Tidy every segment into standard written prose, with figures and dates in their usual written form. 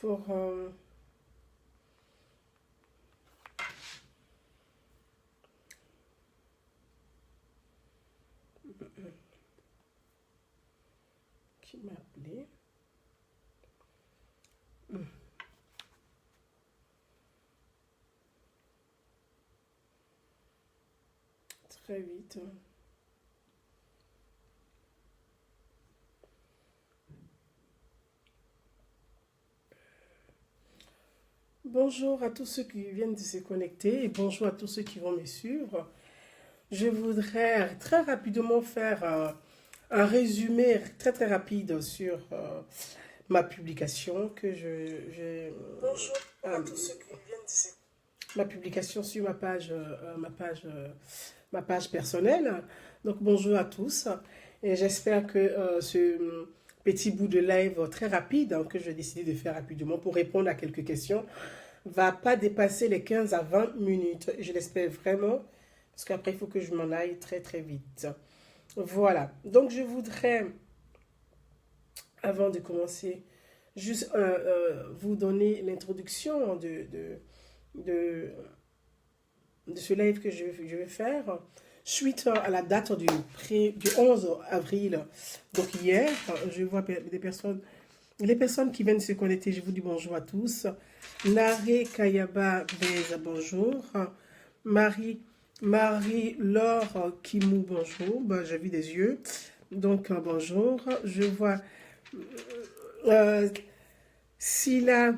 pour qui m'a appelé. Très vite. Bonjour à tous ceux qui viennent de se connecter et bonjour à tous ceux qui vont me suivre. Je voudrais très rapidement faire un résumé très rapide sur ma publication que Bonjour à tous ceux qui viennent de se... ma publication sur ma page personnelle. Donc bonjour à tous et j'espère que ce petit bout de live très rapide que je vais décider de faire rapidement pour répondre à quelques questions va pas dépasser les 15 à 20 minutes. Je l'espère vraiment parce qu'après il faut que je m'en aille très vite. Voilà, donc je voudrais, avant de commencer, juste vous donner l'introduction de ce live que je vais faire suite à la date du 11 avril. Donc hier, je vois des personnes, les personnes qui viennent se connecter, je vous dis bonjour à tous. Naré Kayaba Beza, bonjour. Marie-Laure Kimou, bonjour. Ben, j'ai vu des yeux. Donc, bonjour. Je vois Sila,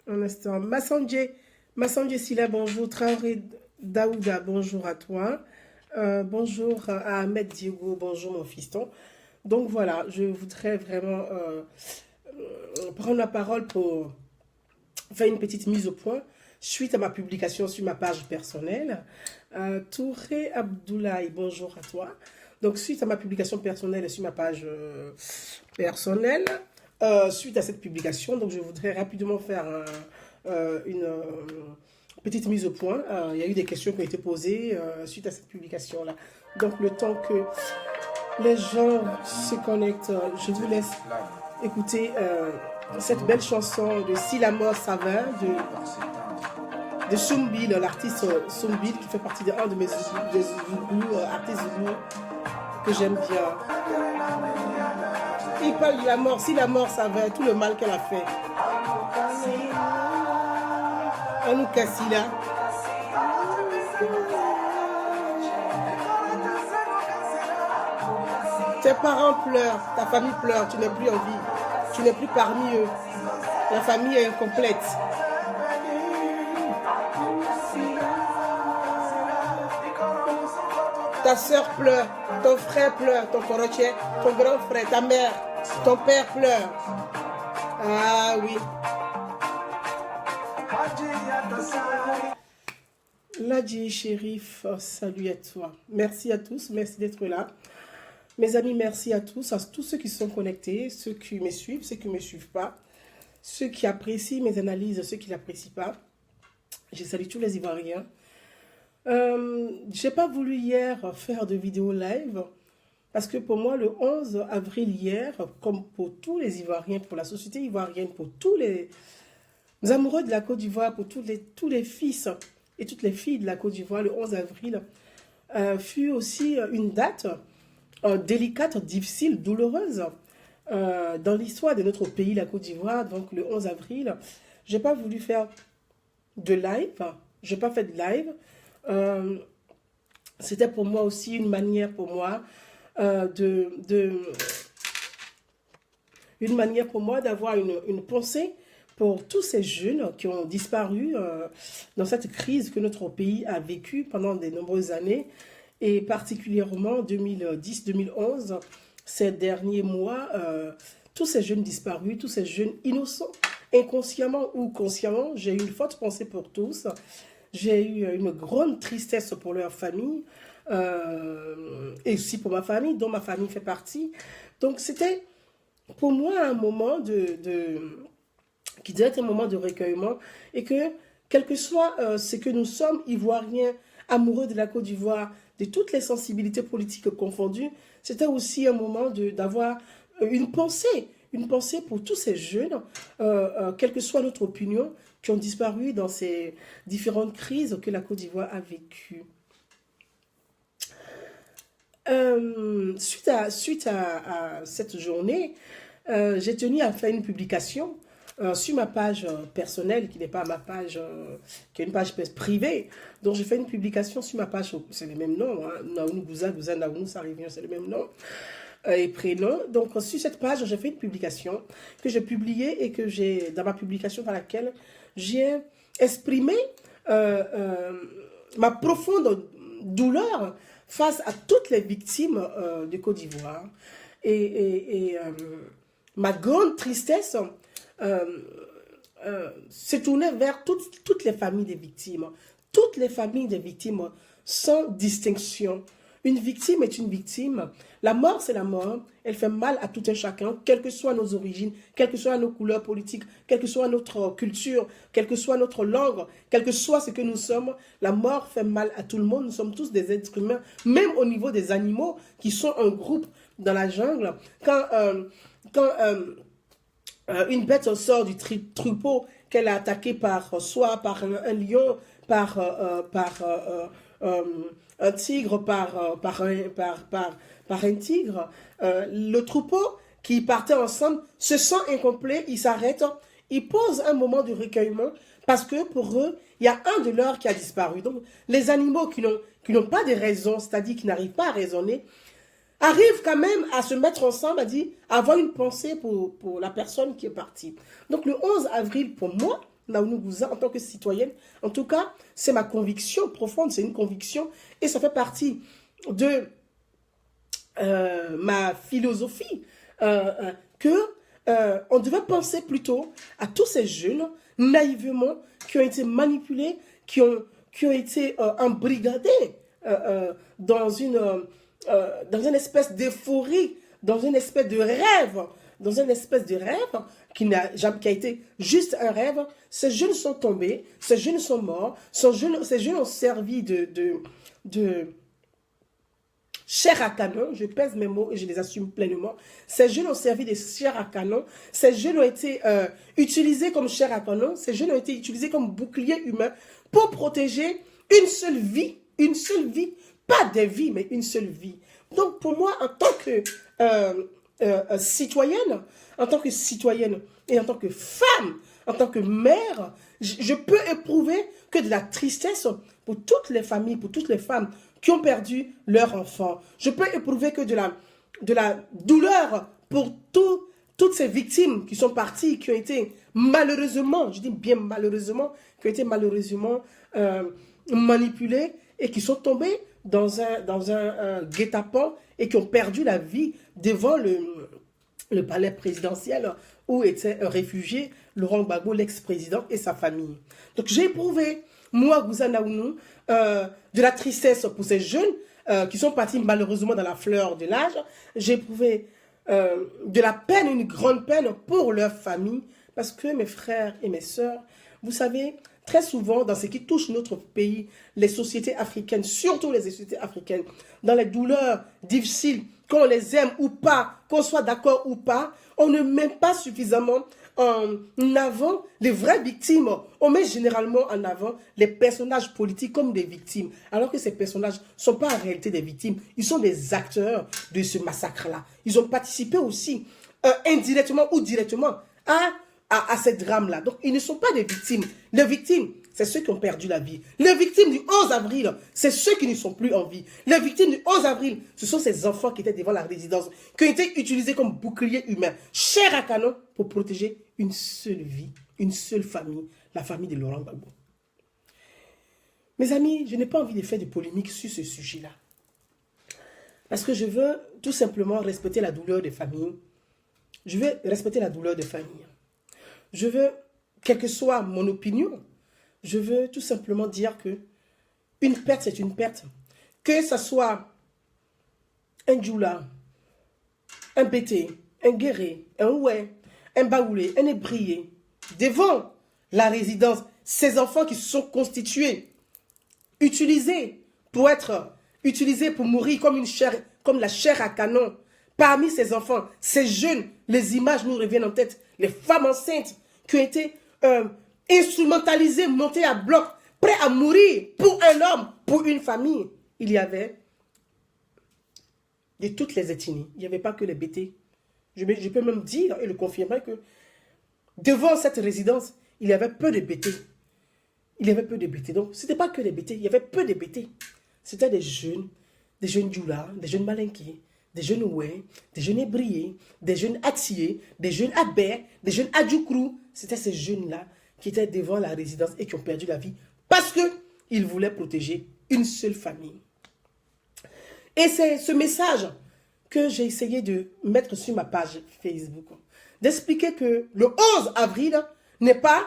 un instant. Massandje Sila, bonjour. Traoré Daouda, bonjour à toi. Bonjour à Ahmed Diego, bonjour mon fiston. Donc voilà, je voudrais vraiment prendre la parole pour faire une petite mise au point suite à ma publication sur ma page personnelle. Touré Abdoulaye, bonjour à toi. Donc suite à ma publication personnelle sur ma page personnelle, suite à cette publication, donc je voudrais rapidement faire une petite mise au point. Il y a eu des questions qui ont été posées suite à cette publication-là. Donc le temps que les gens se connectent, je vous laisse écouter cette belle chanson de Silamo Savin de Soumbil, l'artiste Soumbil qui fait partie d'un de mes artistes zoulous que j'aime bien. Il parle de la mort, si la mort savait tout le mal qu'elle a fait. Anou Kassila. Tes parents pleurent, ta famille pleure, tu n'es plus en vie, tu n'es plus parmi eux. La famille est incomplète. Ta soeur pleure, ton frère pleure, ton corotier, ton grand frère, ta mère, ton père pleure. Ah oui. Ladji Chérif, salut à toi. Merci à tous, merci d'être là. Mes amis, merci à tous ceux qui sont connectés, ceux qui me suivent, ceux qui ne me suivent pas, ceux qui apprécient mes analyses, ceux qui ne l'apprécient pas. Je salue tous les Ivoiriens. J'ai pas voulu hier faire de vidéo live parce que pour moi le 11 avril hier, comme pour tous les Ivoiriens, pour la société ivoirienne, pour tous les amoureux de la Côte d'Ivoire, pour tous les fils et toutes les filles de la Côte d'Ivoire, le 11 avril fut aussi une date délicate, difficile, douloureuse dans l'histoire de notre pays, la Côte d'Ivoire. Donc le 11 avril, j'ai pas voulu faire de live, j'ai pas fait de live. C'était pour moi aussi une manière pour moi d'avoir une pensée pour tous ces jeunes qui ont disparu dans cette crise que notre pays a vécue pendant de nombreuses années et particulièrement 2010-2011, ces derniers mois, tous ces jeunes disparus, tous ces jeunes innocents, inconsciemment ou consciemment, j'ai eu une forte pensée pour tous. J'ai eu une grande tristesse pour leur famille et aussi pour ma famille, dont ma famille fait partie. Donc c'était pour moi un moment qui devait être un moment de recueillement et que, quel que soit ce que nous sommes, Ivoiriens, amoureux de la Côte d'Ivoire, de toutes les sensibilités politiques confondues, c'était aussi un moment d'avoir une pensée une pensée pour tous ces jeunes, quelle que soit notre opinion, qui ont disparu dans ces différentes crises que la Côte d'Ivoire a vécues. Suite à cette journée, j'ai tenu à faire une publication sur ma page personnelle, qui n'est pas ma page, qui est une page privée. Donc, j'ai fait une publication sur ma page, c'est le même nom, hein, Naounou Gouza, Naounou, ça revient, c'est le même nom et prénom. Donc, sur cette page, j'ai fait une publication que j'ai publiée et que j'ai, dans ma publication dans laquelle j'ai exprimé ma profonde douleur face à toutes les victimes de Côte d'Ivoire et ma grande tristesse se tournait vers toutes les familles des victimes. Toutes les familles des victimes, sans distinction. Une victime est une victime. La mort, c'est la mort. Elle fait mal à tout un chacun, quelles que soient nos origines, quelles que soient nos couleurs politiques, quelle que soit notre culture, quelle que soit notre langue, quel que soit ce que nous sommes. La mort fait mal à tout le monde. Nous sommes tous des êtres humains, même au niveau des animaux qui sont en groupe dans la jungle. Quand une bête sort du troupeau qu'elle a attaqué soit par un lion, par un tigre, par un tigre, le troupeau qui partait ensemble se sent incomplet, il s'arrête, il pose un moment de recueillement parce que pour eux, il y a un de leurs qui a disparu. Donc, les animaux qui n'ont pas de raison, c'est-à-dire qui n'arrivent pas à raisonner, arrivent quand même à se mettre ensemble, à avoir une pensée pour la personne qui est partie. Donc, le 11 avril, pour moi, Naounou Gouza, en tant que citoyenne, en tout cas, c'est ma conviction profonde, c'est une conviction, et ça fait partie de ma philosophie, on devait penser plutôt à tous ces jeunes, naïvement, qui ont été manipulés, qui ont été embrigadés dans une espèce d'euphorie, dans une espèce de rêve, qui a été juste un rêve. Ces jeunes sont tombés, ces jeunes sont morts, ces jeunes ont servi de chair à canon, je pèse mes mots et je les assume pleinement. Ces jeunes ont servi de chair à canon, ces jeunes ont été utilisés comme chair à canon, ces jeunes ont été utilisés comme bouclier humain pour protéger une seule vie, pas des vies, mais une seule vie. Donc pour moi, en tant que citoyenne et en tant que femme, en tant que mère, je peux éprouver que de la tristesse pour toutes les familles, pour toutes les femmes qui ont perdu leur enfant. Je peux éprouver que de la douleur pour toutes ces victimes qui sont parties, qui ont été malheureusement, je dis bien malheureusement, qui ont été malheureusement manipulées et qui sont tombées dans un guet-apens et qui ont perdu la vie devant le palais présidentiel où était réfugié Laurent Gbagbo, l'ex-président, et sa famille. Donc j'ai éprouvé, moi, Gouza Naounou, de la tristesse pour ces jeunes qui sont partis malheureusement dans la fleur de l'âge. J'ai éprouvé de la peine, une grande peine pour leur famille, parce que mes frères et mes sœurs, vous savez, très souvent, dans ce qui touche notre pays, les sociétés africaines, surtout les sociétés africaines, dans les douleurs difficiles, qu'on les aime ou pas, qu'on soit d'accord ou pas, on ne met pas suffisamment en avant les vraies victimes. On met généralement en avant les personnages politiques comme des victimes, alors que ces personnages ne sont pas en réalité des victimes. Ils sont des acteurs de ce massacre-là. Ils ont participé aussi, indirectement ou directement, à ces drames-là. Donc, ils ne sont pas des victimes. Les victimes, c'est ceux qui ont perdu la vie. Les victimes du 11 avril, c'est ceux qui ne sont plus en vie. Les victimes du 11 avril, ce sont ces enfants qui étaient devant la résidence, qui ont été utilisés comme boucliers humains, chair à canon, pour protéger une seule vie, une seule famille, la famille de Laurent Gbagbo. Mes amis, je n'ai pas envie de faire de polémique sur ce sujet-là. Parce que je veux tout simplement respecter la douleur des familles. Je veux respecter la douleur des familles. Je veux, quelle que soit mon opinion, je veux tout simplement dire que une perte, c'est une perte. Que ce soit un djoula, un bété, un guéré, un oué, un baoulé, un ébrié, devant la résidence, ces enfants qui se sont constitués, utilisés pour mourir comme la chair à canon parmi ces enfants, ces jeunes, les images nous reviennent en tête. Les femmes enceintes qui ont été instrumentalisées, montées à bloc, prêts à mourir pour un homme, pour une famille. Il y avait de toutes les ethnies. Il n'y avait pas que les BT. Je peux même dire et le confirmer que devant cette résidence, il y avait peu de BT. Il y avait peu de BT. Donc, ce n'était pas que des BT. Il y avait peu de BT. C'était des jeunes djoulas, des jeunes malinqués, des jeunes ouais, des jeunes ébriés, des jeunes attiés, des jeunes abers, des jeunes adjoukrou. C'était ces jeunes-là qui étaient devant la résidence et qui ont perdu la vie parce qu'ils voulaient protéger une seule famille. Et c'est ce message que j'ai essayé de mettre sur ma page Facebook. D'expliquer que le 11 avril n'est pas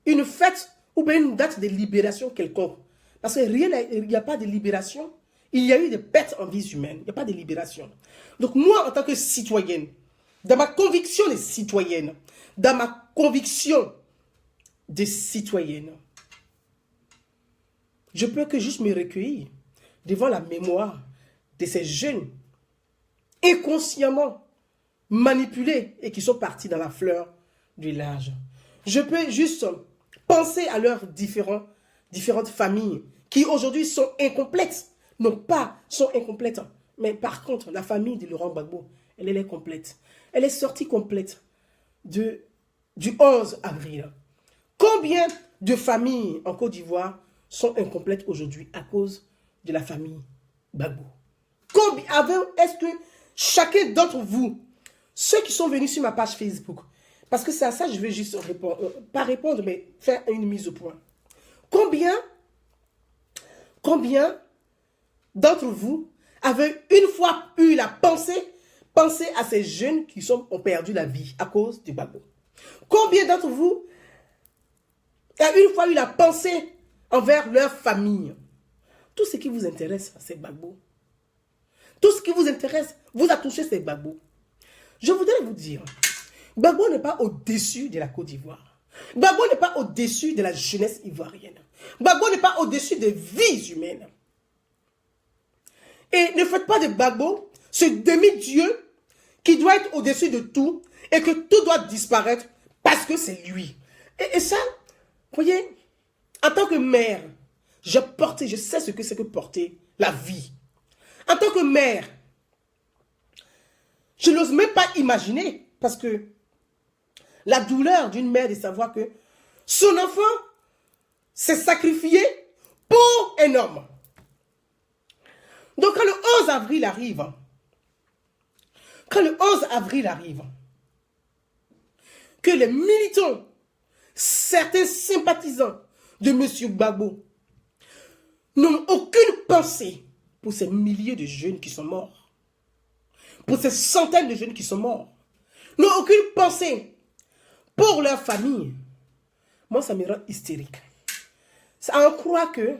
une fête ou bien une date de libération quelconque. Parce qu'il n'y a pas de libération. Il y a eu des pertes en vies humaines. Il n'y a pas de libération. Donc moi, en tant que citoyenne, dans ma conviction de citoyenne, dans ma conviction de citoyenne, je peux que juste me recueillir devant la mémoire de ces jeunes inconsciemment manipulés et qui sont partis dans la fleur de l'âge. Je peux juste penser à leurs différentes familles qui aujourd'hui sont incomplètes. Non pas sont incomplètes, mais par contre, la famille de Laurent Gbagbo, elle est complète. Elle est sortie complète du 11 avril. Combien de familles en Côte d'Ivoire sont incomplètes aujourd'hui à cause de la famille Gbagbo? Est-ce que chacun d'entre vous, ceux qui sont venus sur ma page Facebook, parce que c'est à ça que je vais juste répondre, pas répondre, mais faire une mise au point. Combien d'entre vous avez une fois eu la pensée à ces jeunes qui ont perdu la vie à cause du Gbagbo? Combien d'entre vous a une fois eu la pensée envers leur famille? Tout ce qui vous intéresse, c'est Gbagbo. Tout ce qui vous intéresse, vous a touché, c'est Gbagbo. Je voudrais vous dire, Gbagbo n'est pas au-dessus de la Côte d'Ivoire. Gbagbo n'est pas au-dessus de la jeunesse ivoirienne. Gbagbo n'est pas au-dessus des vies humaines. Et ne faites pas de Gbagbo ce demi-dieu qui doit être au-dessus de tout et que tout doit disparaître parce que c'est lui. Et ça, vous voyez, en tant que mère, je sais ce que c'est que porter la vie. En tant que mère, je n'ose même pas imaginer, parce que la douleur d'une mère de savoir que son enfant s'est sacrifié pour un homme. Donc quand le 11 avril arrive, que les militants, certains sympathisants de M. Gbagbo n'ont aucune pensée pour ces milliers de jeunes qui sont morts, pour ces centaines de jeunes qui sont morts, n'ont aucune pensée pour leur famille. Moi, ça me rend hystérique. Ça en croit que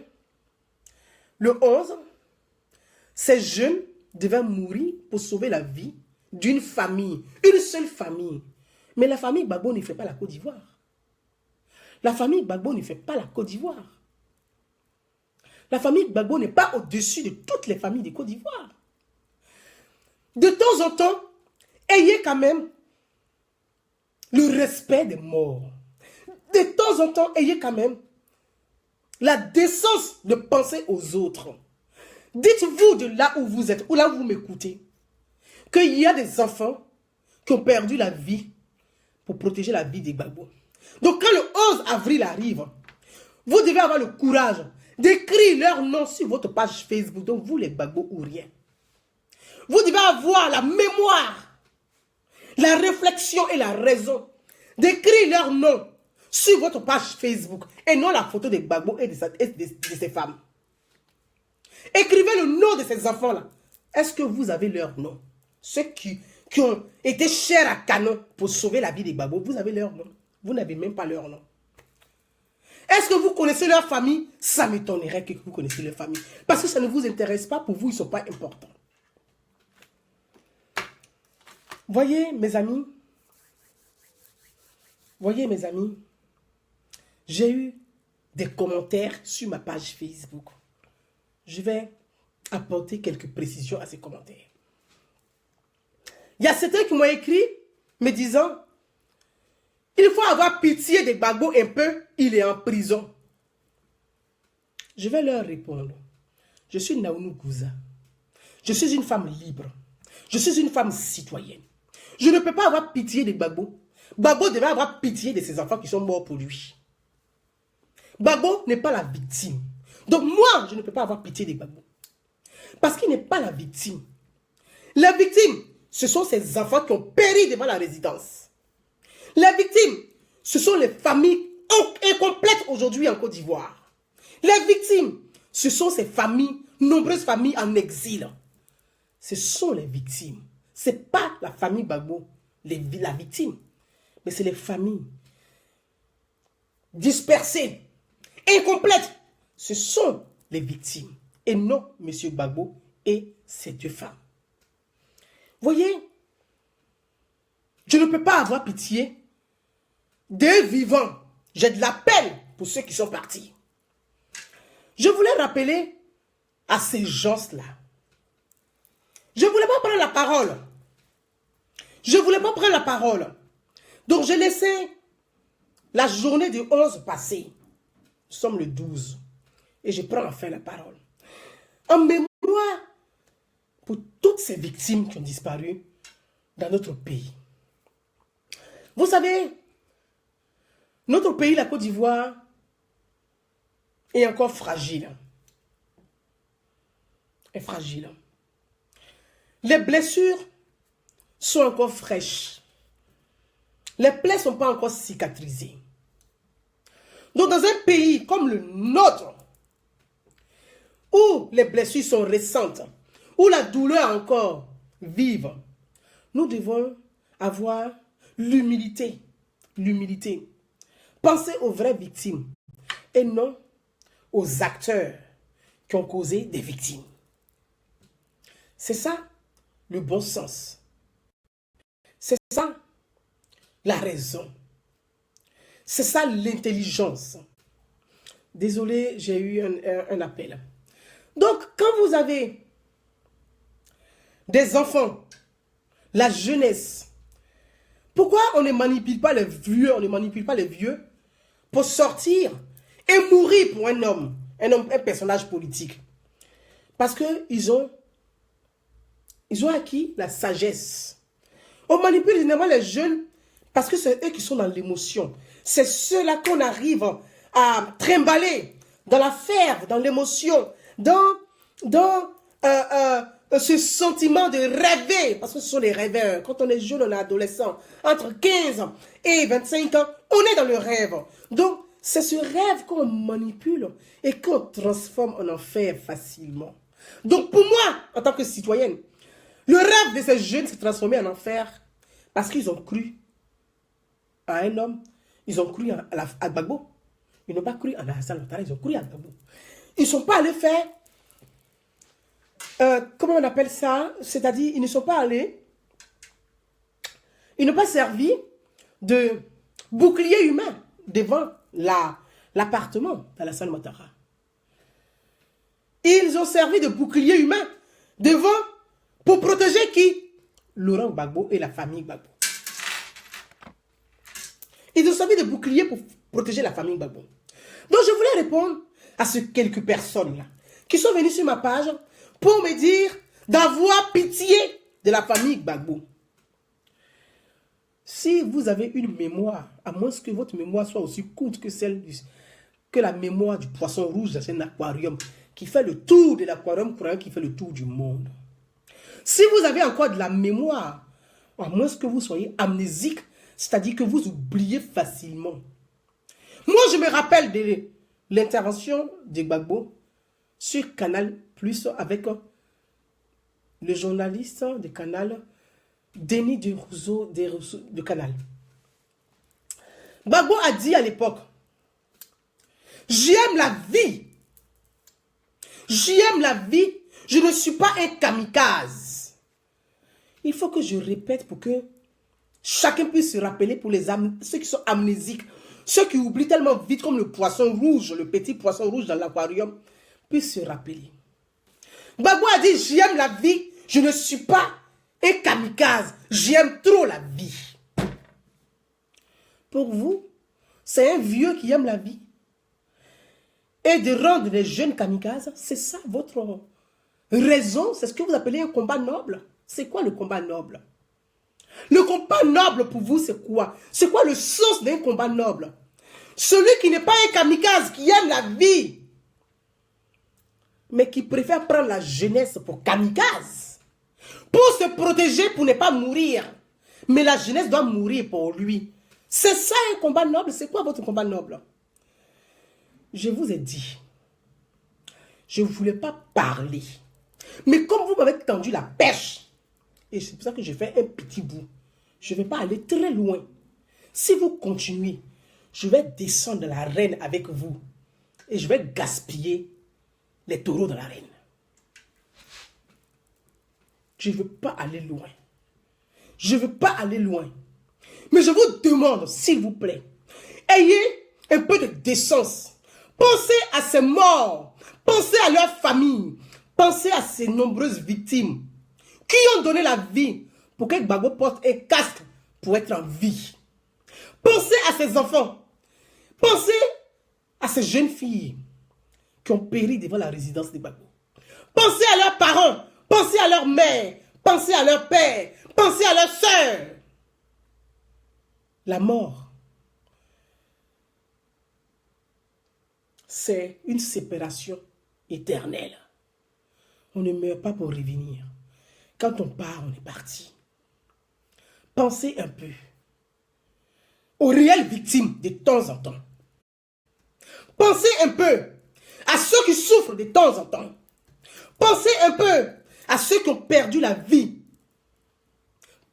le 11, ces jeunes devaient mourir pour sauver la vie d'une famille, une seule famille. Mais la famille Gbagbo ne fait pas la Côte d'Ivoire. La famille Gbagbo ne fait pas la Côte d'Ivoire. La famille Gbagbo n'est pas au-dessus de toutes les familles de Côte d'Ivoire. De temps en temps, ayez quand même le respect des morts. De temps en temps, ayez quand même la décence de penser aux autres. Dites-vous de là où vous êtes, ou là où vous m'écoutez, qu'il y a des enfants qui ont perdu la vie pour protéger la vie des Gbagbo. Donc quand le 11 avril arrive, vous devez avoir le courage d'écrire leur nom sur votre page Facebook, donc vous les Gbagbo ou rien. Vous devez avoir la mémoire, la réflexion et la raison d'écrire leur nom sur votre page Facebook et non la photo des Gbagbo et de ces femmes. Écrivez le nom de ces enfants-là. Est-ce que vous avez leur nom? Ceux qui ont été chers à canon pour sauver la vie des Gbagbo, vous avez leur nom. Vous n'avez même pas leur nom. Est-ce que vous connaissez leur famille? Ça m'étonnerait que vous connaissiez leur famille. Parce que ça ne vous intéresse pas, pour vous, ils ne sont pas importants. Voyez, mes amis, j'ai eu des commentaires sur ma page Facebook. Je vais apporter quelques précisions à ces commentaires. Il y a certains qui m'ont écrit me disant, il faut avoir pitié de Gbagbo un peu, il est en prison. Je vais leur répondre. Je suis Naounou Gouza. Je suis une femme libre. Je suis une femme citoyenne. Je ne peux pas avoir pitié de Gbagbo. Gbagbo devait avoir pitié de ses enfants qui sont morts pour lui. Gbagbo n'est pas la victime. Donc moi, je ne peux pas avoir pitié de Gbagbo. Parce qu'il n'est pas la victime. La victime, ce sont ces enfants qui ont péri devant la résidence. La victime, ce sont les familles incomplètes aujourd'hui en Côte d'Ivoire. La victime, ce sont ces familles, nombreuses familles en exil. Ce sont les victimes. Ce n'est pas la famille Gbagbo, la victime. Mais c'est les familles dispersées, incomplètes. Ce sont les victimes. Et non M. Gbagbo et ces deux femmes. Voyez, je ne peux pas avoir pitié des vivants. J'ai de la peine pour ceux qui sont partis. Je voulais rappeler à ces gens-là. Je ne voulais pas prendre la parole. Je ne voulais pas prendre la parole. Donc j'ai laissé la journée du 11 passer. Nous sommes le 12. Et je prends enfin la parole. En mémoire pour toutes ces victimes qui ont disparu dans notre pays. Vous savez, notre pays, la Côte d'Ivoire, est encore fragile. Est fragile. Les blessures sont encore fraîches. Les plaies ne sont pas encore cicatrisées. Donc dans un pays comme le nôtre, où les blessures sont récentes, où la douleur est encore vive, nous devons avoir l'humilité. L'humilité. Penser aux vraies victimes et non aux acteurs qui ont causé des victimes. C'est ça le bon sens. C'est ça la raison. C'est ça l'intelligence. Désolé, j'ai eu un appel. Donc, quand vous avez des enfants, la jeunesse, pourquoi on ne manipule pas les vieux, pour sortir et mourir pour un personnage politique? Parce qu'ils ont acquis la sagesse. On manipule généralement les jeunes parce que c'est eux qui sont dans l'émotion. C'est ceux-là qu'on arrive à trimballer dans la ferve, dans l'émotion, dans ce sentiment de rêver, parce que ce sont les rêveurs. Quand on est jeune, on est adolescent, entre 15 et 25 ans, on est dans le rêve. Donc, c'est ce rêve qu'on manipule et qu'on transforme en enfer facilement. Donc, pour moi, en tant que citoyenne, le rêve de ces jeunes s'est transformé en enfer parce qu'ils ont cru à un homme, ils ont cru à Gbagbo. Ils n'ont pas cru à Alassane Ouattara, ils ont cru à Gbagbo. Ils ne sont pas allés faire, comment on appelle ça? C'est-à-dire, ils ne sont pas allés, ils n'ont pas servi de bouclier humain devant l'appartement d'Alassane Ouattara. Ils ont servi de bouclier humain devant, pour protéger qui? Laurent Gbagbo et la famille Gbagbo. Ils ont servi de bouclier pour protéger la famille Gbagbo. Donc je voulais répondre à ces quelques personnes-là qui sont venues sur ma page pour me dire d'avoir pitié de la famille Gbagbo. Si vous avez une mémoire, à moins que votre mémoire soit aussi courte que la mémoire du poisson rouge dans un aquarium qui fait le tour de l'aquarium croyant qui fait le tour du monde. Si vous avez encore de la mémoire, à moins que vous soyez amnésique, c'est-à-dire que vous oubliez facilement. Moi, je me rappelle de l'intervention de Gbagbo sur Canal Plus avec le journaliste de Canal, Denis de Rousseau de Canal. Gbagbo a dit à l'époque, j'aime la vie. J'aime la vie. Je ne suis pas un kamikaze. Il faut que je répète pour que chacun puisse se rappeler pour ceux qui sont amnésiques, ceux qui oublient tellement vite comme le poisson rouge, le petit poisson rouge dans l'aquarium, puissent se rappeler. Gbagbo a dit, j'aime la vie, je ne suis pas Un kamikaze. J'aime trop la vie. Pour vous, c'est un vieux qui aime la vie. Et de rendre les jeunes kamikazes, c'est ça votre raison? C'est ce que vous appelez un combat noble? C'est quoi le combat noble? Le combat noble pour vous, c'est quoi? C'est quoi le sens d'un combat noble? Celui qui n'est pas un kamikaze, qui aime la vie, mais qui préfère prendre la jeunesse pour kamikaze, pour se protéger, pour ne pas mourir. Mais la jeunesse doit mourir pour lui. C'est ça un combat noble? C'est quoi votre combat noble? Je vous ai dit, je ne voulais pas parler. Mais comme vous m'avez tendu la perche, et c'est pour ça que j'ai fait un petit bout, je ne vais pas aller très loin. Si vous continuez, je vais descendre de l'arène avec vous et je vais gaspiller les taureaux de l'arène. Je ne veux pas aller loin. Je ne veux pas aller loin. Mais je vous demande, s'il vous plaît, ayez un peu de décence. Pensez à ces morts. Pensez à leurs familles. Pensez à ces nombreuses victimes qui ont donné la vie pour que Gbagbo porte un casque pour être en vie. Pensez à ces enfants. Pensez à ces jeunes filles qui ont péri devant la résidence de Gbagbo. Pensez à leurs parents. Pensez à leur mère. Pensez à leur père. Pensez à leurs sœurs. La mort, c'est une séparation éternelle. On ne meurt pas pour revenir. Quand on part, on est parti. Pensez un peu aux réelles victimes de temps en temps. Pensez un peu à ceux qui souffrent de temps en temps. Pensez un peu à ceux qui ont perdu la vie.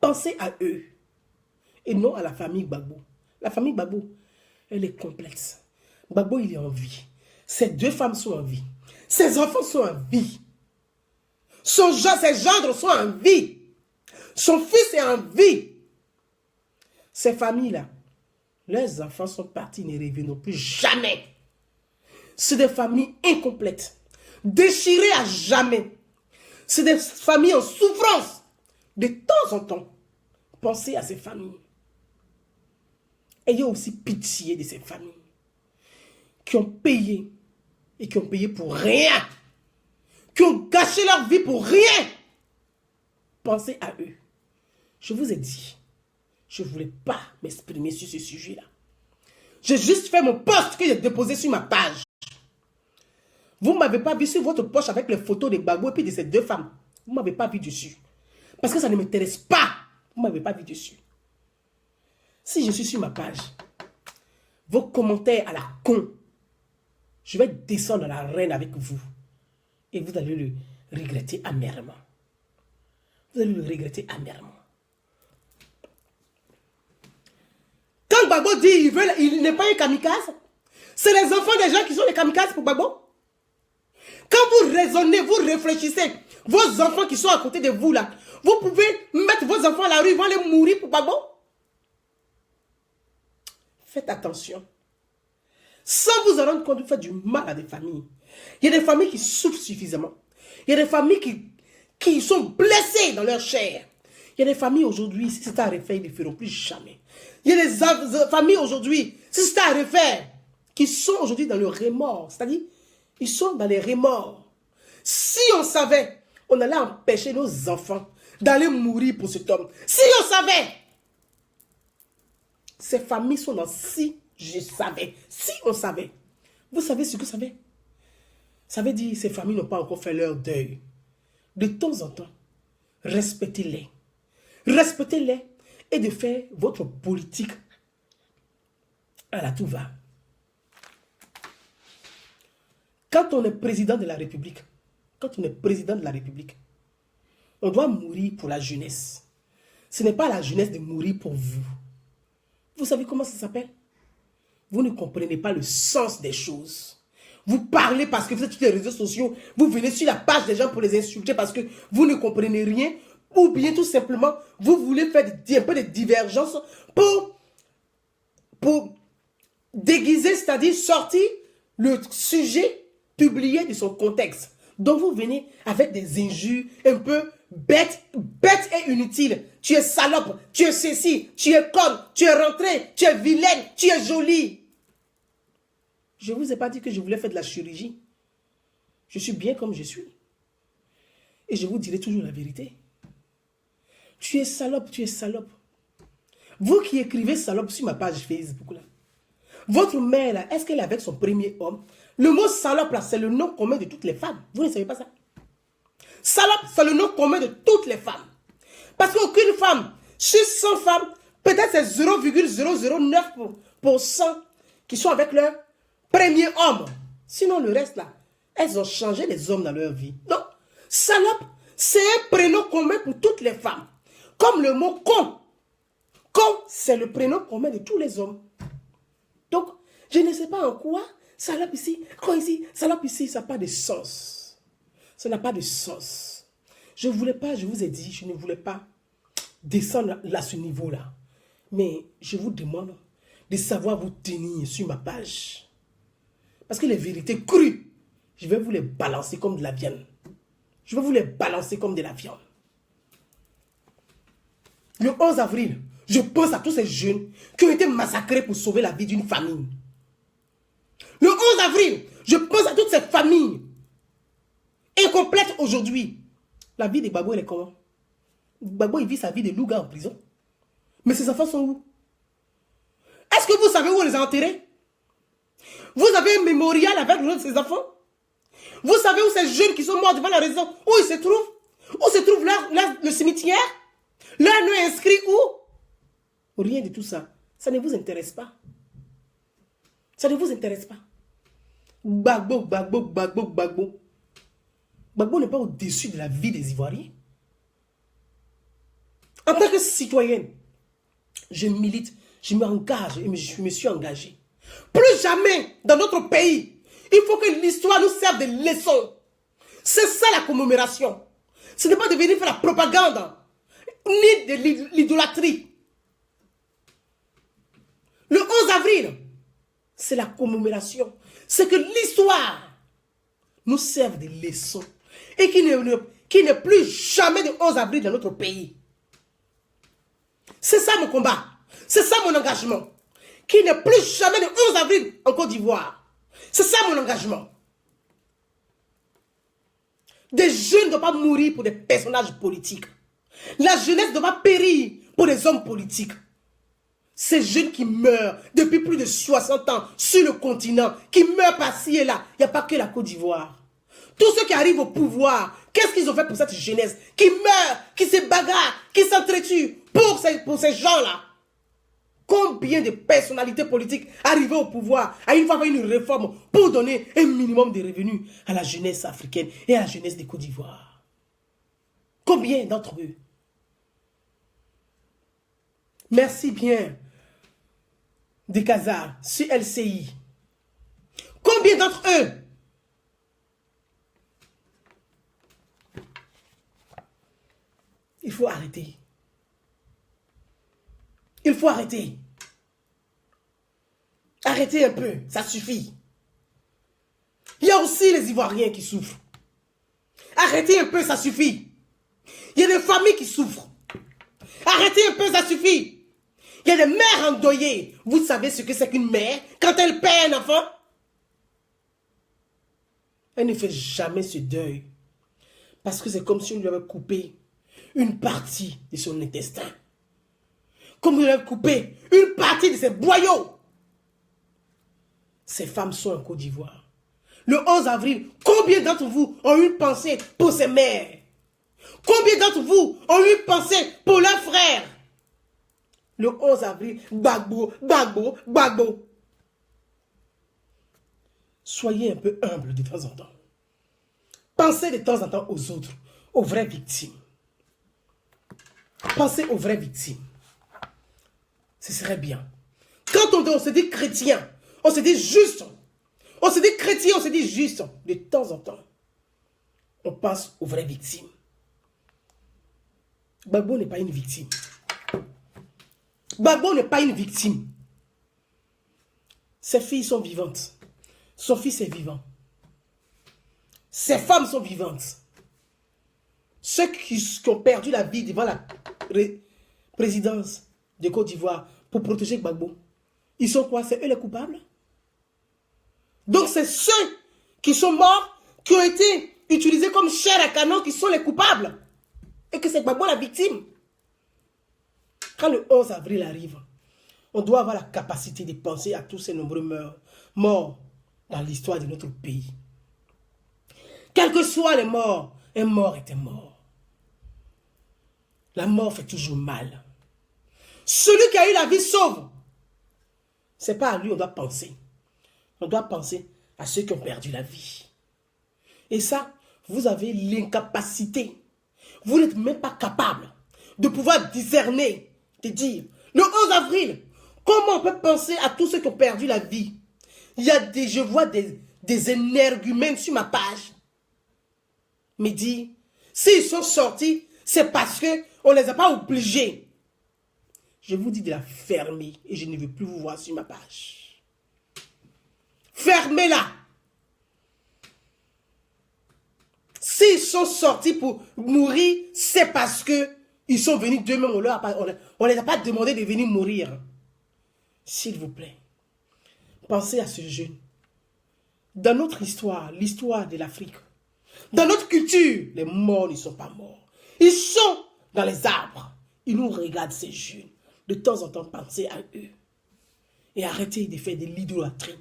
Pensez à eux et non à la famille Gbagbo. La famille Gbagbo, elle est complexe. Gbagbo, il est en vie. Ses deux femmes sont en vie. Ses enfants sont en vie. Ses gendres sont en vie. Son fils est en vie. Ces familles-là, leurs enfants sont partis, ne reviendront plus jamais. C'est des familles incomplètes, déchirées à jamais. C'est des familles en souffrance. De temps en temps, pensez à ces familles. Ayez aussi pitié de ces familles qui ont payé et qui ont payé pour rien, qui ont gâché leur vie pour rien. Pensez à eux. Je vous ai dit, je ne voulais pas m'exprimer sur ce sujet-là. J'ai juste fait mon post que j'ai déposé sur ma page. Vous ne m'avez pas vu sur votre poche avec les photos de Gbagbo et puis de ces deux femmes. Vous ne m'avez pas vu dessus. Parce que ça ne m'intéresse pas. Vous ne m'avez pas vu dessus. Si je suis sur ma page, vos commentaires à la con, je vais descendre dans l'arène avec vous. Et vous allez le regretter amèrement. Vous allez le regretter amèrement. Quand Gbagbo dit il n'est pas un kamikaze, c'est les enfants des gens qui sont les kamikazes pour Gbagbo. Quand vous raisonnez, vous réfléchissez, vos enfants qui sont à côté de vous là, vous pouvez mettre vos enfants à la rue, ils vont aller mourir pour Gbagbo. Faites attention. Sans vous en rendre compte, vous faites du mal à des familles. Il y a des familles qui souffrent suffisamment. Il y a des familles qui sont blessées dans leur chair. Il y a des familles aujourd'hui, si c'est à refaire, ils ne le feront plus jamais. Il y a des familles aujourd'hui, si c'est à refaire, qui sont aujourd'hui dans le remords. C'est-à-dire, ils sont dans les remords. Si on savait, on allait empêcher nos enfants d'aller mourir pour cet homme. Si on savait, ces familles sont dans si je savais. Si on savait. Vous savez ce que ça veut? Ça veut dire que ces familles n'ont pas encore fait leur deuil. De temps en temps, respectez-les. Respectez-les et de faire votre politique à la tout va. Quand on est président de la République, on doit mourir pour la jeunesse. Ce n'est pas la jeunesse de mourir pour vous. Vous savez comment ça s'appelle? Vous ne comprenez pas le sens des choses. Vous parlez parce que vous êtes sur les réseaux sociaux. Vous venez sur la page des gens pour les insulter parce que vous ne comprenez rien. Ou bien tout simplement, vous voulez faire un peu de divergence pour déguiser, c'est-à-dire sortir le sujet publié de son contexte. Donc vous venez avec des injures un peu bête et inutile. Tu es salope, tu es ceci, tu es conne, tu es rentrée, tu es vilaine, tu es jolie. Je ne vous ai pas dit que je voulais faire de la chirurgie. Je suis bien comme je suis. Et je vous dirai toujours la vérité. Tu es salope, tu es salope. Vous qui écrivez salope sur ma page Facebook, là, votre mère, là, est-ce qu'elle est avec son premier homme? Le mot salope, là, c'est le nom commun de toutes les femmes. Vous ne savez pas ça? Salope, c'est le nom commun de toutes les femmes. Parce qu'aucune femme, sur 100 femmes, peut-être c'est 0,009% qui sont avec leur premier homme. Sinon, le reste, là, elles ont changé les hommes dans leur vie. Donc, salope, c'est un prénom commun pour toutes les femmes. Comme le mot con. Con, c'est le prénom commun de tous les hommes. Donc, je ne sais pas en quoi, salope ici, con ici, salope ici, ça n'a pas de sens. Ça n'a pas de sens. Je ne voulais pas, je vous ai dit, je ne voulais pas descendre à ce niveau-là. Mais je vous demande de savoir vous tenir sur ma page. Parce que les vérités crues, je vais vous les balancer comme de la viande. Je vais vous les balancer comme de la viande. Le 11 avril, je pense à tous ces jeunes qui ont été massacrés pour sauver la vie d'une famille. Le 11 avril, je pense à toutes ces familles incomplètes aujourd'hui. La vie de Gbagbo, elle est comment? Gbagbo, il vit sa vie de loup-gars en prison. Mais ses enfants sont où? Est-ce que vous savez où on les a enterrés? Vous avez un mémorial avec le nom de ses enfants? Vous savez où ces jeunes qui sont morts devant la résidence, où ils se trouvent? Où se trouve le cimetière? Leur nom est inscrit où? Rien de tout ça. Ça ne vous intéresse pas. Ça ne vous intéresse pas. Gbagbo, Gbagbo, Gbagbo, Gbagbo. Gbagbo n'est pas au-dessus de la vie des Ivoiriens. En tant que citoyenne, je milite, je m'engage et je me suis engagé. Plus jamais dans notre pays, il faut que l'histoire nous serve de leçon. C'est ça la commémoration. Ce n'est pas de venir faire la propagande, ni de l'idolâtrie. Le 11 avril, c'est la commémoration. C'est que l'histoire nous serve de leçon. Et qu'il n'y ait plus jamais de 11 avril dans notre pays. C'est ça mon combat. C'est ça mon engagement. Qu'il n'y ait plus jamais de 11 avril en Côte d'Ivoire. C'est ça mon engagement. Des jeunes ne doivent pas mourir pour des personnages politiques. La jeunesse ne doit pas périr pour des hommes politiques. Ces jeunes qui meurent depuis plus de 60 ans sur le continent, qui meurent par-ci et là, il n'y a pas que la Côte d'Ivoire. Tous ceux qui arrivent au pouvoir, qu'est-ce qu'ils ont fait pour cette jeunesse? Qui meurt, qui se bagarre, qui s'entretuent pour ces gens-là. Combien de personnalités politiques arrivées au pouvoir à une fois faire une réforme pour donner un minimum de revenus à la jeunesse africaine et à la jeunesse de Côte d'Ivoire? Combien d'entre eux? Merci bien de Kazar sur LCI. Combien d'entre eux? Il faut arrêter. Il faut arrêter. Arrêtez un peu, ça suffit. Il y a aussi les Ivoiriens qui souffrent. Arrêtez un peu, ça suffit. Il y a des familles qui souffrent. Arrêtez un peu, ça suffit. Il y a des mères endeuillées. Vous savez ce que c'est qu'une mère quand elle perd un enfant? Elle ne fait jamais ce deuil. Parce que c'est comme si on lui avait coupé une partie de son intestin. Comme on lui avait coupé une partie de ses boyaux. Ces femmes sont en Côte d'Ivoire. Le 11 avril, combien d'entre vous ont eu une pensée pour ces mères? Combien d'entre vous ont eu une pensée pour leurs frères? Le 11 avril, Gbagbo, Gbagbo, Gbagbo. Soyez un peu humble de temps en temps. Pensez de temps en temps aux autres, aux vraies victimes. Pensez aux vraies victimes. Ce serait bien. Quand on se dit chrétien, on se dit juste. On se dit chrétien, on se dit juste. De temps en temps, on pense aux vraies victimes. Gbagbo n'est pas une victime. Gbagbo n'est pas une victime. Ses filles sont vivantes. Son fils est vivant. Ses femmes sont vivantes. ceux qui ont perdu la vie devant la présidence de Côte d'Ivoire pour protéger Gbagbo, ils sont quoi? C'est eux les coupables? Donc c'est ceux qui sont morts, qui ont été utilisés comme chair à canon, qui sont les coupables. Et que c'est Gbagbo la victime. Quand le 11 avril arrive, on doit avoir la capacité de penser à tous ces nombreux morts dans l'histoire de notre pays. Quels que soient les morts, un mort est un mort. La mort fait toujours mal. Celui qui a eu la vie sauve. Ce n'est pas à lui on doit penser. On doit penser à ceux qui ont perdu la vie. Et ça, vous avez l'incapacité. Vous n'êtes même pas capable de pouvoir discerner, de dire, le 11 avril, comment on peut penser à tous ceux qui ont perdu la vie? Il y a je vois des énergumènes sur ma page. Me dit, s'ils sont sortis, c'est parce qu'on ne les a pas obligés. Je vous dis de la fermer et je ne veux plus vous voir sur ma page. Fermez-la. S'ils sont sortis pour mourir, c'est parce qu'ils sont venus d'eux-mêmes. On ne les a pas demandé de venir mourir. S'il vous plaît, pensez à ce jeune. Dans notre histoire, l'histoire de l'Afrique, dans notre culture, les morts ne sont pas morts. Ils sont dans les arbres. Ils nous regardent, ces jeunes. De temps en temps, pensez à eux. Et arrêtez de faire de l'idolâtrie.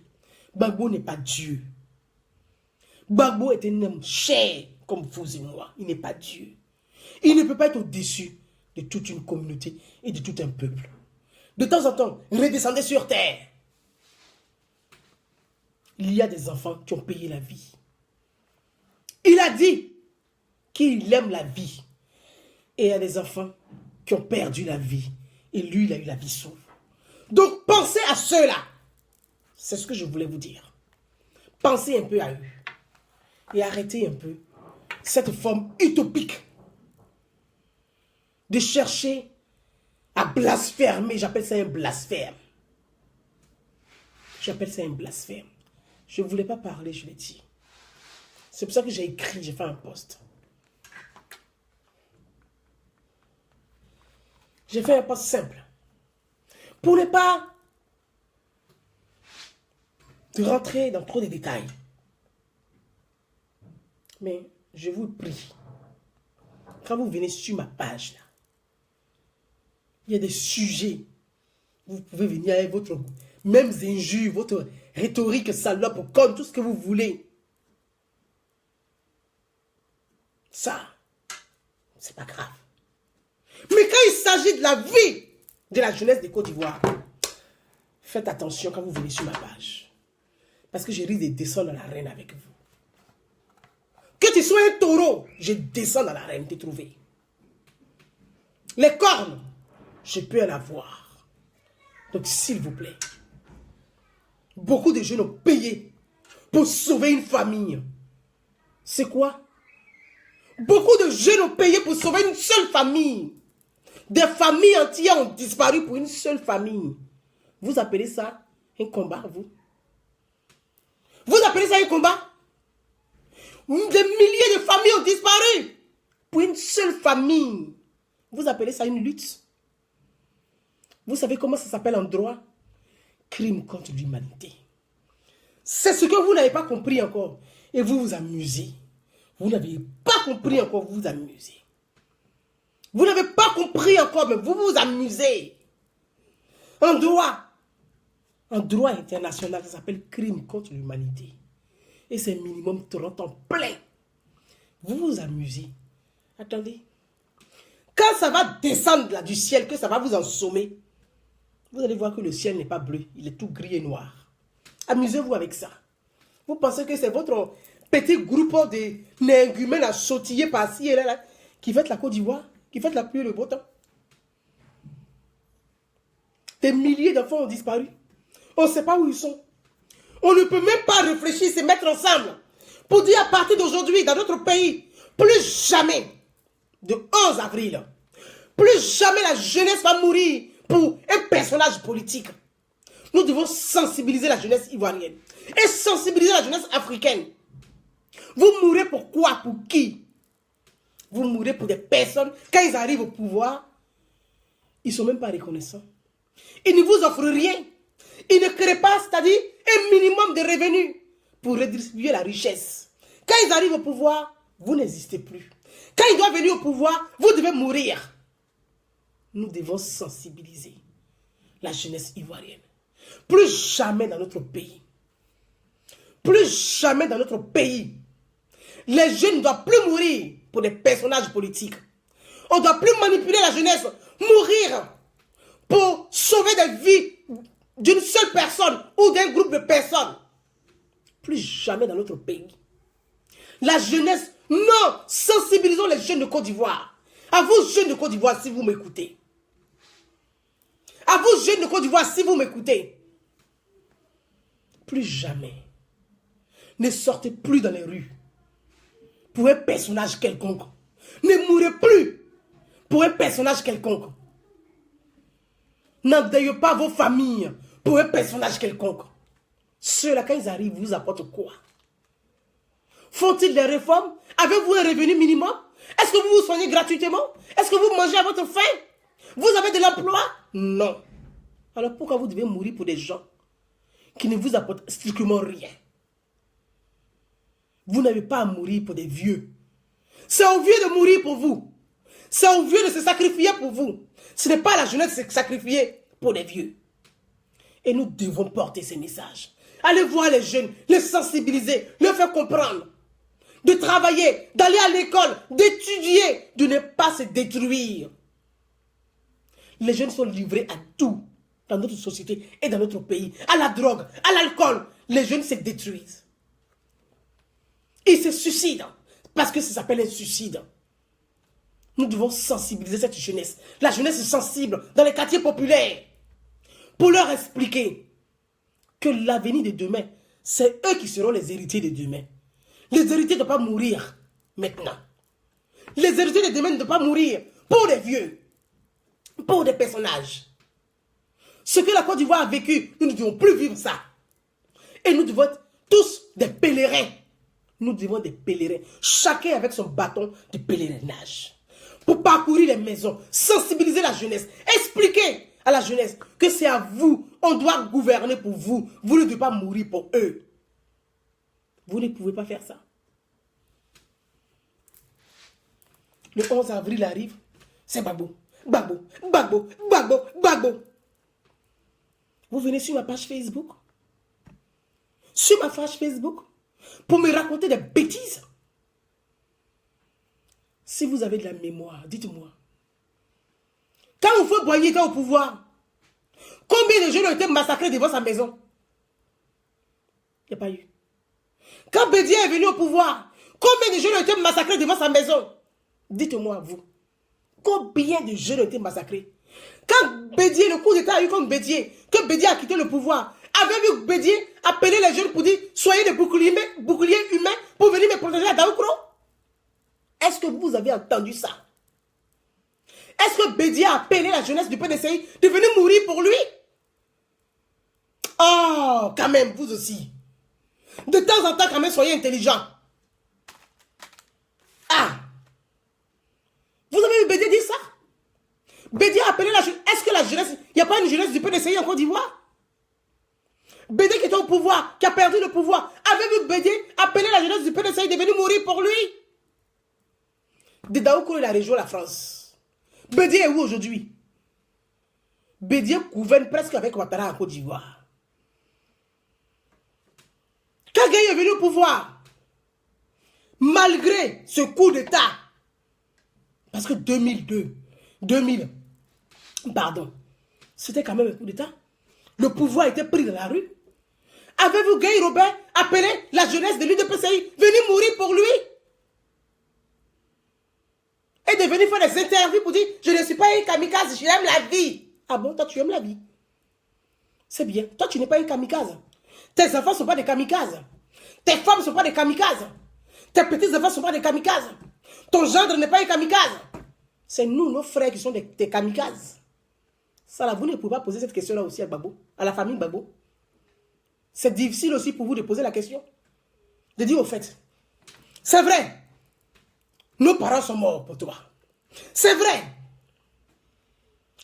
Gbagbo n'est pas Dieu. Gbagbo est un homme cher comme vous et moi. Il n'est pas Dieu. Il ne peut pas être au-dessus de toute une communauté et de tout un peuple. De temps en temps, redescendez sur terre. Il y a des enfants qui ont payé la vie. Il a dit qu'il aime la vie. Et il y a des enfants qui ont perdu la vie. Et lui, il a eu la vie sauve. Donc, pensez à ceux-là. C'est ce que je voulais vous dire. Pensez un peu à eux. Et arrêtez un peu cette forme utopique de chercher à blasphémer. J'appelle ça un blasphème. J'appelle ça un blasphème. Je ne voulais pas parler, je l'ai dit. C'est pour ça que j'ai écrit, j'ai fait un post. J'ai fait un post simple. Pour ne pas rentrer dans trop de détails. Mais je vous prie, quand vous venez sur ma page, là, il y a des sujets. Vous pouvez venir avec votre mêmes injures, votre rhétorique salope, comme tout ce que vous voulez. Ça, c'est pas grave. Mais quand il s'agit de la vie de la jeunesse de Côte d'Ivoire, faites attention quand vous venez sur ma page. Parce que je risque de descendre dans l'arène avec vous. Que tu sois un taureau, je descends dans l'arène te trouver. Les cornes, je peux en avoir. Donc s'il vous plaît, beaucoup de jeunes ont payé pour sauver une famille. C'est quoi? Beaucoup de jeunes ont payé pour sauver une seule famille. Des familles entières ont disparu pour une seule famille. Vous appelez ça un combat, vous? Vous appelez ça un combat? Des milliers de familles ont disparu pour une seule famille. Vous appelez ça une lutte? Vous savez comment ça s'appelle en droit? Crime contre l'humanité. C'est ce que vous n'avez pas compris encore. Et vous vous amusez. Vous n'avez pas compris encore, vous vous amusez. Vous n'avez pas compris encore, mais vous vous amusez. En droit international, ça s'appelle crime contre l'humanité. Et c'est minimum 30 ans plein. Vous vous amusez. Attendez. Quand ça va descendre là du ciel, que ça va vous ensommer, vous allez voir que le ciel n'est pas bleu, il est tout gris et noir. Amusez-vous avec ça. Vous pensez que c'est votre petit groupe de néergumènes à sautiller par-ci et là, qui fête la Côte d'Ivoire, qui fête la pluie et le beau temps. Des milliers d'enfants ont disparu. On ne sait pas où ils sont. On ne peut même pas réfléchir, se mettre ensemble pour dire à partir d'aujourd'hui, dans notre pays, plus jamais, de 11 avril, plus jamais la jeunesse va mourir pour un personnage politique. Nous devons sensibiliser la jeunesse ivoirienne et sensibiliser la jeunesse africaine. Vous mourrez pour quoi? Pour qui? vous mourrez pour des personnes, quand ils arrivent au pouvoir, ils ne sont même pas reconnaissants. Ils ne vous offrent rien. Ils ne créent pas, c'est-à-dire un minimum de revenus pour redistribuer la richesse. Quand ils arrivent au pouvoir, vous n'existez plus. Quand ils doivent venir au pouvoir, vous devez mourir. Nous devons sensibiliser la jeunesse ivoirienne. Plus jamais dans notre pays. Plus jamais dans notre pays. Les jeunes ne doivent plus mourir pour des personnages politiques. On ne doit plus manipuler la jeunesse. Mourir pour sauver des vies d'une seule personne ou d'un groupe de personnes. Plus jamais dans notre pays. La jeunesse, non, sensibilisons les jeunes de Côte d'Ivoire. À vous, jeunes de Côte d'Ivoire, si vous m'écoutez. À vous, jeunes de Côte d'Ivoire, si vous m'écoutez. Plus jamais. Ne sortez plus dans les rues pour un personnage quelconque. Ne mourrez plus pour un personnage quelconque. N'endeuillez pas vos familles pour un personnage quelconque. Ceux-là, quand ils arrivent, vous apportent quoi? Font-ils des réformes? Avez-vous un revenu minimum? Est-ce que vous vous soignez gratuitement? Est-ce que vous mangez à votre faim? Vous avez de l'emploi? Non. Alors pourquoi vous devez mourir pour des gens qui ne vous apportent strictement rien? Vous n'avez pas à mourir pour des vieux. C'est aux vieux de mourir pour vous. C'est aux vieux de se sacrifier pour vous. Ce n'est pas à la jeunesse de se sacrifier pour les vieux. Et nous devons porter ces messages. Allez voir les jeunes, les sensibiliser, leur faire comprendre. De travailler, d'aller à l'école, d'étudier, de ne pas se détruire. Les jeunes sont livrés à tout dans notre société et dans notre pays. À la drogue, à l'alcool. Les jeunes se détruisent. Ils se suicident parce que ça s'appelle un suicide. Nous devons sensibiliser cette jeunesse. La jeunesse est sensible dans les quartiers populaires. Pour leur expliquer que l'avenir de demain, c'est eux qui seront les héritiers de demain. Les héritiers ne doivent pas mourir maintenant. Les héritiers de demain ne doivent pas mourir pour les vieux, pour des personnages. Ce que la Côte d'Ivoire a vécu, nous ne devons plus vivre ça. Et nous devons être tous des pèlerins. Nous devons être des pèlerins, chacun avec son bâton de pèlerinage. Pour parcourir les maisons, sensibiliser la jeunesse, expliquer à la jeunesse que c'est à vous, on doit gouverner pour vous. Vous ne devez pas mourir pour eux. Vous ne pouvez pas faire ça. Le 11 avril arrive, c'est Gbagbo, Gbagbo, Gbagbo, Gbagbo, Gbagbo. Vous venez sur ma page Facebook, pour me raconter des bêtises. Si vous avez de la mémoire, dites-moi. Quand on fait Boigny au pouvoir, combien de jeunes ont été massacrés devant sa maison? Il n'y a pas eu. Quand Bédié est venu au pouvoir, combien de jeunes ont été massacrés devant sa maison? Dites-moi, vous. Combien de jeunes ont été massacrés? Quand Bédié, le coup d'État a eu comme Bédié, que Bédié a quitté le pouvoir, avez-vous Bédié appeler les jeunes pour dire soyez des boucliers humains pour venir me protéger à Daoukro? Est-ce que vous avez entendu ça? Est-ce que Bédié a appelé la jeunesse du PDCI de venir mourir pour lui? Oh, quand même, vous aussi. De temps en temps, quand même, soyez intelligents. Ah! Vous avez vu Bédié dire ça? Bédié a appelé la jeunesse. Est-ce que la jeunesse... Il n'y a pas une jeunesse du PDCI en Côte d'Ivoire? Bédié qui était au pouvoir, qui a perdu le pouvoir. Avez-vous Bédié appeler la jeunesse du PDCI de venir mourir pour lui? De Daoukro, il a rejoint la France. Bédié est où aujourd'hui? Bédié gouverne presque avec Ouattara en Côte d'Ivoire. Kagame est venu au pouvoir. Malgré ce coup d'État. Parce que 2000, c'était quand même un coup d'État. Le pouvoir était pris dans la rue. Avez-vous Guy Robert appelé la jeunesse de l'UDPCI venir mourir pour lui? Et de venir faire des interviews pour dire je ne suis pas un kamikaze, j'aime la vie. Ah bon, toi tu aimes la vie? C'est bien. Toi tu n'es pas un kamikaze. Tes enfants ne sont pas des kamikazes. Tes femmes ne sont pas des kamikazes. Tes petits enfants ne sont pas des kamikazes. Ton gendre n'est pas un kamikaze. C'est nous, nos frères, qui sont des kamikazes. Ça là, vous ne pouvez pas poser cette question-là aussi à Gbagbo, à la famille Gbagbo. C'est difficile aussi pour vous de poser la question. De dire au fait, c'est vrai, Nos parents sont morts pour toi. C'est vrai.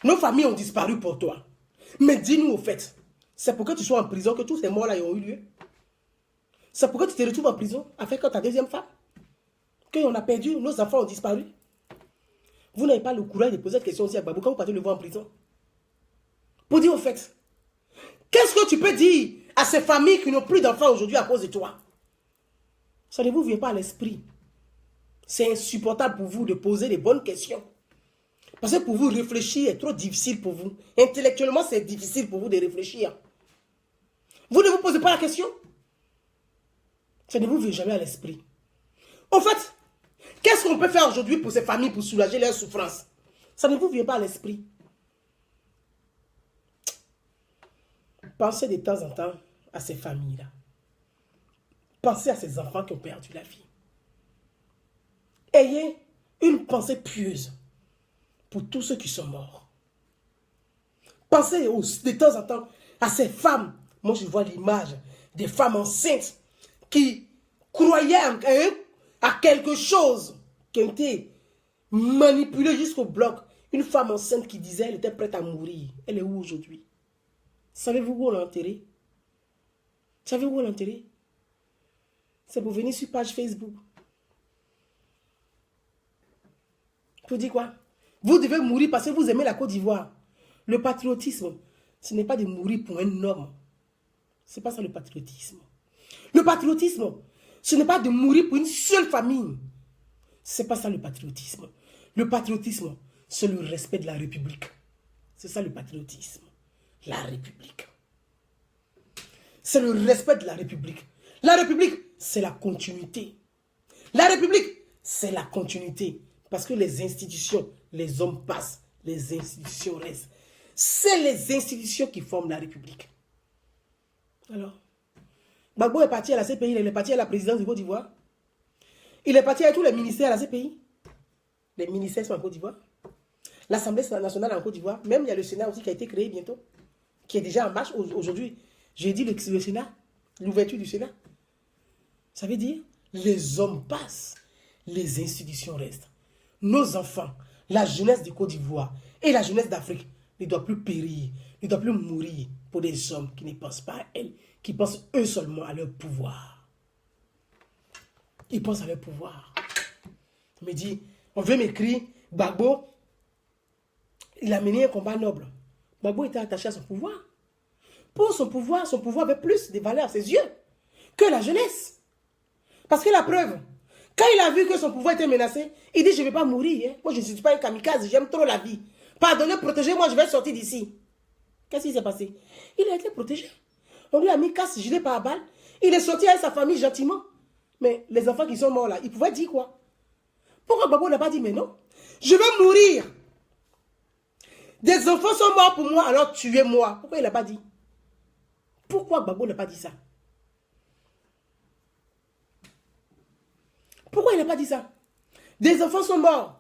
Nos familles ont disparu pour toi. Mais dis-nous au fait, c'est pour que tu sois en prison que tous ces morts-là ont eu lieu. C'est pour que tu te retrouves en prison avec ta deuxième femme. Qu'on a perdu, nos enfants ont disparu. Vous n'avez pas le courage de poser cette question aussi à Babou quand vous partez le voir en prison. Pour dire au fait, qu'est-ce que tu peux dire à ces familles qui n'ont plus d'enfants aujourd'hui à cause de toi? Ça ne vous vient pas à l'esprit. C'est insupportable pour vous de poser les bonnes questions. Parce que pour vous, réfléchir est trop difficile pour vous. Intellectuellement, c'est difficile pour vous de réfléchir. Vous ne vous posez pas la question. Ça ne vous vient jamais à l'esprit. En fait, qu'est-ce qu'on peut faire aujourd'hui pour ces familles pour soulager leurs souffrances? Ça ne vous vient pas à l'esprit. Pensez de temps en temps à ces familles-là. Pensez à ces enfants qui ont perdu la vie. Ayez une pensée pieuse pour tous ceux qui sont morts. Pensez de temps en temps à ces femmes. Moi, je vois l'image des femmes enceintes qui croyaient à quelque chose, qui ont été manipulées jusqu'au bloc. Une femme enceinte qui disait qu'elle était prête à mourir. Elle est où aujourd'hui? Savez-vous où on l'a enterrée? Savez-vous où on l'a enterrée? C'est pour venir sur page Facebook. Pour dire quoi? Vous devez mourir parce que vous aimez la Côte d'Ivoire. Le patriotisme, ce n'est pas de mourir pour un homme. Ce n'est pas ça le patriotisme. Le patriotisme, ce n'est pas de mourir pour une seule famille. Ce n'est pas ça le patriotisme. Le patriotisme, c'est le respect de la République. C'est ça le patriotisme. La République. C'est le respect de la République. La République, c'est la continuité. La République, c'est la continuité. Parce que les institutions, les hommes passent, les institutions restent. C'est les institutions qui forment la République. Alors, Gbagbo est parti à la CPI, il est parti à la présidence du Côte d'Ivoire. Il est parti à tous les ministères à la CPI. Les ministères sont en Côte d'Ivoire. L'Assemblée nationale en Côte d'Ivoire. Même il y a le Sénat aussi qui a été créé bientôt. Qui est déjà en marche aujourd'hui. J'ai dit le Sénat, l'ouverture du Sénat. Ça veut dire, les hommes passent, les institutions restent. Nos enfants, la jeunesse de Côte d'Ivoire et la jeunesse d'Afrique ne doivent plus périr, ne doivent plus mourir pour des hommes qui ne pensent pas à elles, qui pensent eux seulement à leur pouvoir. Ils pensent à leur pouvoir. On me dit, on veut m'écrire, Gbagbo, il a mené un combat noble. Gbagbo était attaché à son pouvoir. Pour son pouvoir avait plus de valeur à ses yeux que la jeunesse. Parce que la preuve, quand il a vu que son pouvoir était menacé, il dit, je ne vais pas mourir. Hein. Moi, je ne suis pas un kamikaze, j'aime trop la vie. Pardonnez, protégez-moi, je vais sortir d'ici. Qu'est-ce qui s'est passé? Il a été protégé. On lui a mis casse gilet par balle. Il est sorti avec sa famille gentiment. Mais les enfants qui sont morts là, ils pouvaient dire quoi? Pourquoi Gbagbo n'a pas dit, mais non, je vais mourir. Des enfants sont morts pour moi, alors tuez-moi. Pourquoi il n'a pas dit? Pourquoi Gbagbo n'a pas dit ça? Pourquoi il n'a pas dit ça? Des enfants sont morts.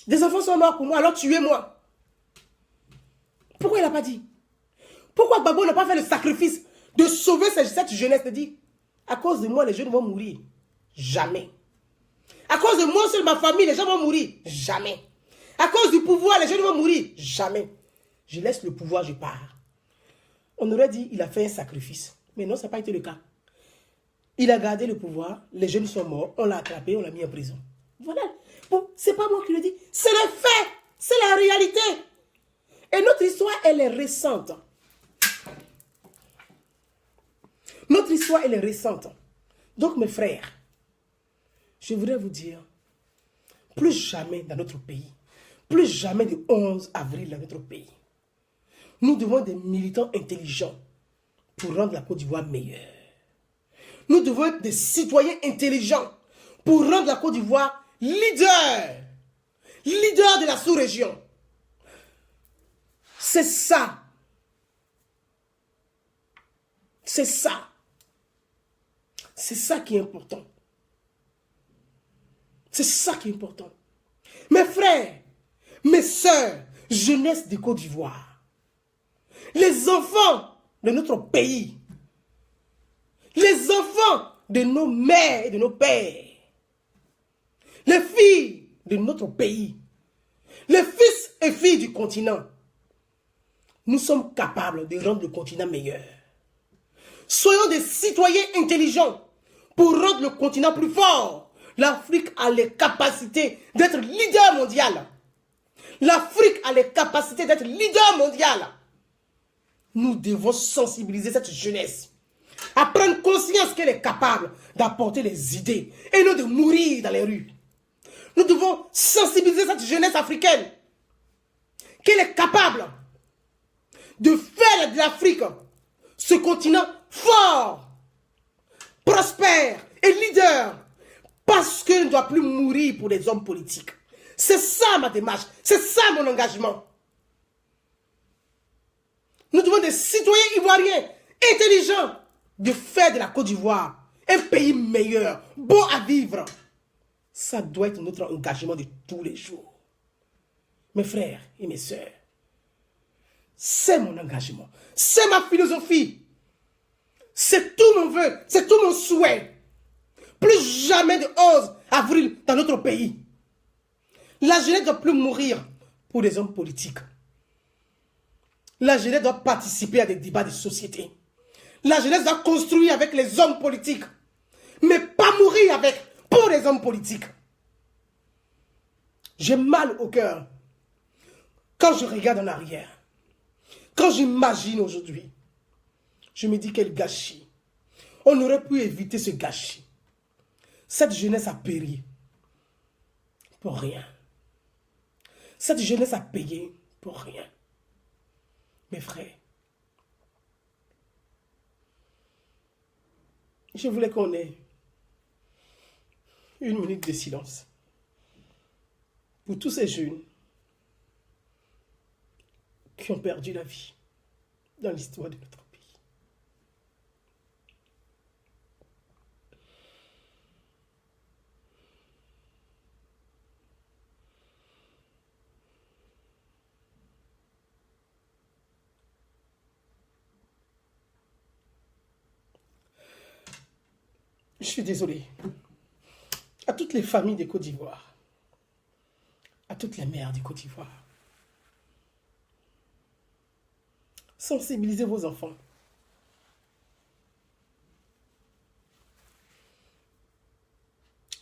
Des enfants sont morts pour moi, alors tuez-moi. Pourquoi il n'a pas dit? Pourquoi Gbagbo n'a pas fait le sacrifice de sauver cette jeunesse, de dire, à cause de moi, les jeunes vont mourir? Jamais. À cause de moi, seul ma famille, les gens vont mourir? Jamais. À cause du pouvoir, les jeunes vont mourir? Jamais. Je laisse le pouvoir, je pars. On aurait dit, il a fait un sacrifice. Mais non, ça n'a pas été le cas. Il a gardé le pouvoir, les jeunes sont morts, on l'a attrapé, on l'a mis en prison. Voilà. Bon, c'est pas moi qui le dis, c'est le fait, c'est la réalité. Et notre histoire, elle est récente. Notre histoire, elle est récente. Donc, mes frères, je voudrais vous dire, plus jamais dans notre pays, plus jamais du 11 avril dans notre pays, nous devons être des militants intelligents pour rendre la Côte d'Ivoire meilleure. Nous devons être des citoyens intelligents pour rendre la Côte d'Ivoire leader de la sous-région. C'est ça. C'est ça. C'est ça qui est important. C'est ça qui est important. Mes frères, mes sœurs, jeunesse de Côte d'Ivoire, les enfants de notre pays, les enfants de nos mères et de nos pères, les filles de notre pays, les fils et filles du continent, nous sommes capables de rendre le continent meilleur. Soyons des citoyens intelligents pour rendre le continent plus fort. L'Afrique a les capacités d'être leader mondial. L'Afrique a les capacités d'être leader mondial. Nous devons sensibiliser cette jeunesse à prendre conscience qu'elle est capable d'apporter les idées et non de mourir dans les rues. Nous devons sensibiliser cette jeunesse africaine qu'elle est capable de faire de l'Afrique ce continent fort, prospère et leader, parce qu'elle ne doit plus mourir pour les hommes politiques. C'est ça ma démarche, c'est ça mon engagement. Nous devons des citoyens ivoiriens intelligents de faire de la Côte d'Ivoire un pays meilleur, beau à vivre. Ça doit être notre engagement de tous les jours. Mes frères et mes sœurs, c'est mon engagement, c'est ma philosophie. C'est tout mon vœu, c'est tout mon souhait. Plus jamais de 11 avril dans notre pays. La jeunesse ne doit plus mourir pour les hommes politiques. La jeunesse doit participer à des débats de société. La jeunesse doit construire avec les hommes politiques, mais pas mourir pour les hommes politiques. J'ai mal au cœur quand je regarde en arrière, quand j'imagine aujourd'hui. Je me dis quel gâchis. On aurait pu éviter ce gâchis. Cette jeunesse a péri pour rien. Cette jeunesse a payé pour rien. Mes frères, je voulais qu'on ait une minute de silence pour tous ces jeunes qui ont perdu la vie dans l'histoire de notre pays. Je suis désolé. À toutes les familles de Côte d'Ivoire, à toutes les mères de Côte d'Ivoire, sensibilisez vos enfants.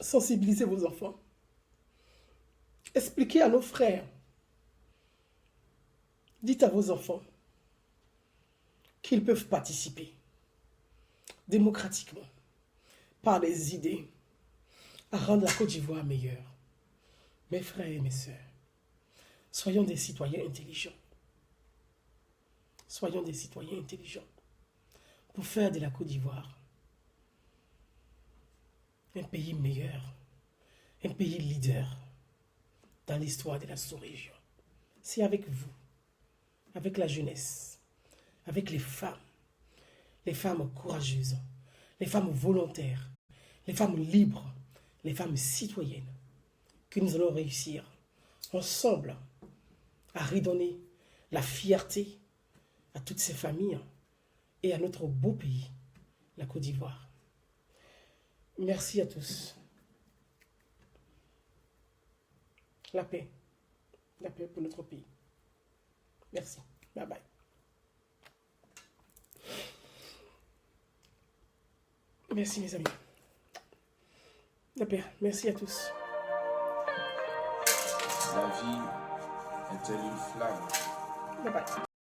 Sensibilisez vos enfants. Expliquez à nos frères. Dites à vos enfants qu'ils peuvent participer démocratiquement par les idées à rendre la Côte d'Ivoire meilleure. Mes frères et mes sœurs, soyons des citoyens intelligents. Soyons des citoyens intelligents pour faire de la Côte d'Ivoire un pays meilleur, un pays leader dans l'histoire de la sous-région. C'est avec vous, avec la jeunesse, avec les femmes courageuses, les femmes volontaires, les femmes libres, les femmes citoyennes, que nous allons réussir ensemble à redonner la fierté à toutes ces familles et à notre beau pays, la Côte d'Ivoire. Merci à tous. La paix pour notre pays. Merci. Bye bye. Merci mes amis. La paix. Merci à tous. La vie est-elle une flamme? Bye bye.